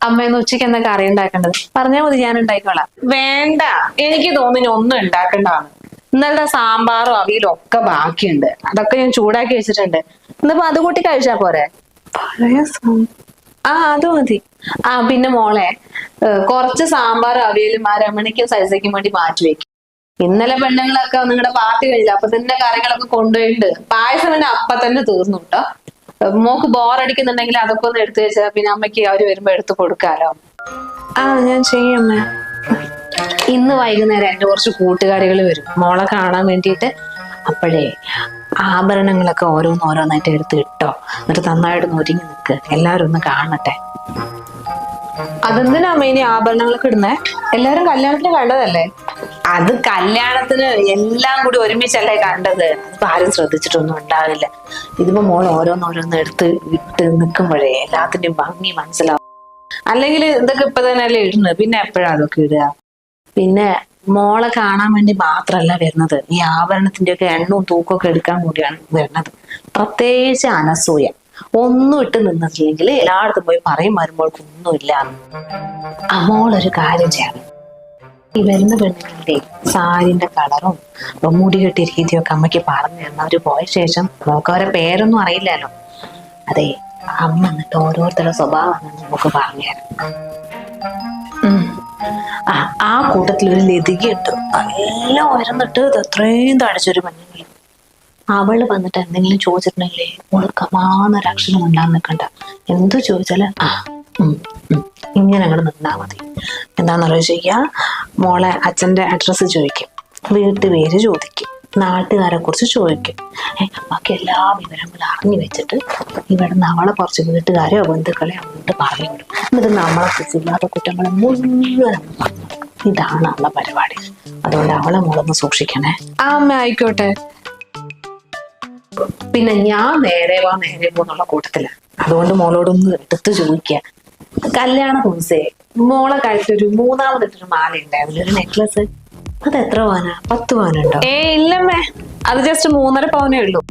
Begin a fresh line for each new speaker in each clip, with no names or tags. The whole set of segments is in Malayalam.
അമ്മയെന്ന് ഉച്ചയ്ക്ക് എന്താ കറി ഉണ്ടാക്കേണ്ടത് പറഞ്ഞാൽ മതി, ഞാൻ ഉണ്ടായിക്കോളാം.
വേണ്ട, എനിക്ക് തോന്നുന്നു ഒന്നും ഉണ്ടാക്കണ്ടാന്ന്. ഇന്നലത്തെ സാമ്പാറും അവിയലും ഒക്കെ ബാക്കിയുണ്ട്, അതൊക്കെ ഞാൻ ചൂടാക്കി വെച്ചിട്ടുണ്ട്. ഇന്നിപ്പോ അത് കൂട്ടി കഴിച്ചാ പോരെ?
പഴയ അത് മതി. പിന്നെ മോളെ, കുറച്ച് സാമ്പാർ അവിയലും ആ രമണിക്കും സൈസയ്ക്കും വേണ്ടി മാറ്റി വെക്കും. ഇന്നലെ പെണ്ണുങ്ങളൊക്കെ നിങ്ങളുടെ പാർട്ടി കഴിഞ്ഞില്ല, അപ്പൊ തന്നെ കറികളൊക്കെ കൊണ്ടുപോയിട്ടുണ്ട്. പായസം പിന്നെ അപ്പൊ തന്നെ തീർന്നു കേട്ടോ. മോക്ക് ബോറടിക്കുന്നുണ്ടെങ്കിൽ അതൊക്കെ ഒന്ന് എടുത്തു വെച്ചാൽ പിന്നെ അമ്മയ്ക്ക് അവര് വരുമ്പോ എടുത്ത് കൊടുക്കാലോ. ഞാൻ ചെയ്യമ്മേ.
ഇന്ന് വൈകുന്നേരം എന്റെ കുറച്ച് കൂട്ടുകാരികൾ വരും മോളെ കാണാൻ വേണ്ടിയിട്ട്. അപ്പോഴേ ആഭരണങ്ങളൊക്കെ ഓരോന്നോരോന്നായിട്ട് എടുത്ത് ഇട്ടോ, എന്നിട്ട് നന്നായിട്ട് ഒരുങ്ങി നിൽക്ക്, എല്ലാവരും ഒന്ന് കാണട്ടെ.
അതെന്തിനാ അമ്മ ഇനി ആഭരണങ്ങളൊക്കെ ഇടുന്നേ? എല്ലാരും കല്യാണത്തിന് കണ്ടതല്ലേ?
അത് കല്യാണത്തിന് എല്ലാം കൂടി ഒരുമിച്ചല്ലേ കണ്ടത്, അതിപ്പോ ആരും ശ്രദ്ധിച്ചിട്ടൊന്നും ഉണ്ടാവില്ല. ഇതിപ്പോ മോൾ ഓരോന്നോരോന്ന് എടുത്ത് ഇട്ട് നിൽക്കുമ്പോഴേ എല്ലാത്തിന്റെയും ഭംഗി മനസ്സിലാവും. അല്ലെങ്കിൽ ഇതൊക്കെ ഇപ്പൊ തന്നെയല്ലേ ഇടുന്നത്, പിന്നെ എപ്പോഴാ അതൊക്കെ ഇടുക? പിന്നെ മോളെ കാണാൻ വേണ്ടി മാത്രല്ല വരുന്നത്, ഈ ആഭരണത്തിന്റെ ഒക്കെ എണ്ണവും തൂക്കമൊക്കെ എടുക്കാൻ കൂടിയാണ് വരുന്നത്. പ്രത്യേകിച്ച് അനസൂയ ഒന്നും ഇട്ട് നിന്നിട്ടില്ലെങ്കിൽ എല്ലായിടത്തും പോയി പറയും വരുമ്പോൾക്ക് ഒന്നുമില്ല. മോളൊരു കാര്യം ചെയ്യണം, ഈ വരുന്ന പെണ്ണുങ്ങളുടെ സാരിന്റെ കളറും മുടി കെട്ടിയ രീതിയൊക്കെ അമ്മയ്ക്ക് പറഞ്ഞു തരണം. അവര് പോയ ശേഷം നമുക്ക് അവരെ പേരൊന്നും അറിയില്ലല്ലോ. അതെ, അമ്മ എന്നിട്ട് ഓരോരുത്തരുടെ സ്വഭാവം നമുക്ക് പറഞ്ഞു തരാം. ആ കൂട്ടത്തിൽ ഒരു ലതികയുണ്ട്, എല്ലാം ഉയർന്നിട്ട് എത്രയും തടിച്ചൊരു പെണ്ണുങ്ങൾ. അവള് വന്നിട്ട് എന്തെങ്കിലും ചോദിച്ചിട്ടുണ്ടെങ്കിലേ മോള് കമാന്നൊരു അക്ഷരം ഉണ്ടാകാൻ നിൽക്കണ്ട. എന്തു ചോദിച്ചാല് ഇങ്ങനെ അങ്ങോട്ട് നിന്നാ മതി. എന്താണെന്നറിയോ ചെയ്യുക, മോളെ അച്ഛന്റെ അഡ്രസ്സ് ചോദിക്കും, വീട്ടുപേര് ചോദിക്കും, നാട്ടുകാരെ കുറിച്ച് ചോദിക്കും. ബാക്കി എല്ലാ വിവരങ്ങളും അറിഞ്ഞു വെച്ചിട്ട് ഇവിടുന്ന് അവളെ കുറച്ച് വീട്ടുകാരെയോ ബന്ധുക്കളെയോ അങ്ങോട്ട് പറഞ്ഞു വിടും. എന്നിട്ട് നമ്മളെ കുറിച്ചില്ലാത്ത കുറ്റങ്ങൾ മുഴുവൻ പറഞ്ഞു. ഇതാണ് അവളെ പരിപാടി. അതുകൊണ്ട് അവളെ മോളൊന്ന് സൂക്ഷിക്കണേ.
അമ്മ ആയിക്കോട്ടെ.
പിന്നെ ഞാൻ നേരെ പോന്നുള്ള കൂട്ടത്തില, അതുകൊണ്ട് മോളോടൊന്ന് എടുത്ത് ചോദിക്കുക. കല്യാണ ദിവസേ മോളെ കഴുത്തൊരു മൂന്നാമതിട്ടൊരു മാല ഉണ്ടായിരുന്നു, ഒരു നെക്ലസ്. അത് എത്ര പവനാ? 10 പവനുണ്ടോ?
ഇല്ലമ്മേ, അത് ജസ്റ്റ് 3.5 പവനേ ഉള്ളൂ.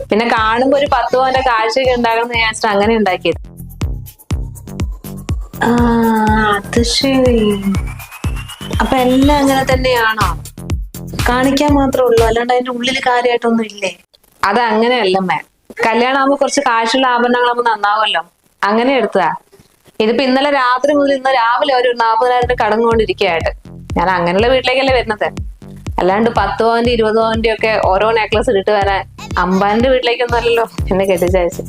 പിന്നെ കാണുമ്പോ ഒരു 10 പവന്റെ കാഴ്ചയൊക്കെ ഉണ്ടാകണമെന്ന് വിചാരിച്ചിട്ട് അങ്ങനെ ഉണ്ടാക്കിയത്.
അത് ശരി.
അപ്പൊ എല്ലാം അങ്ങനെ തന്നെയാണോ?
കാണിക്കാൻ മാത്രമേ ഉള്ളൂ, അല്ലാണ്ട് അതിന്റെ ഉള്ളിൽ കാര്യമായിട്ടൊന്നും ഇല്ലേ?
അത് അങ്ങനെയല്ലമ്മേ, കല്യാണം ആകുമ്പോ കുറച്ച് കാശുള്ള ആഭരണങ്ങളാകുമ്പോ നന്നാവുമല്ലോ, അങ്ങനെ എടുത്തതാ. ഇതിപ്പോ ഇന്നലെ രാത്രി മുതൽ ഇന്ന് രാവിലെ ഒരു 40,000 കടന്നുകൊണ്ടിരിക്കുകയായിട്ട്. ഞാൻ അങ്ങനെയുള്ള വീട്ടിലേക്കല്ലേ വരുന്നത്, അല്ലാണ്ട് 10 പവന്റെ 20 പവന്റെ ഒക്കെ ഓരോ നെക്ലസ് ഇട്ട് വരാൻ അമ്പാന്റെ വീട്ടിലേക്കൊന്നും അല്ലല്ലോ എന്നെ കെട്ടിച്ചയച്ചു.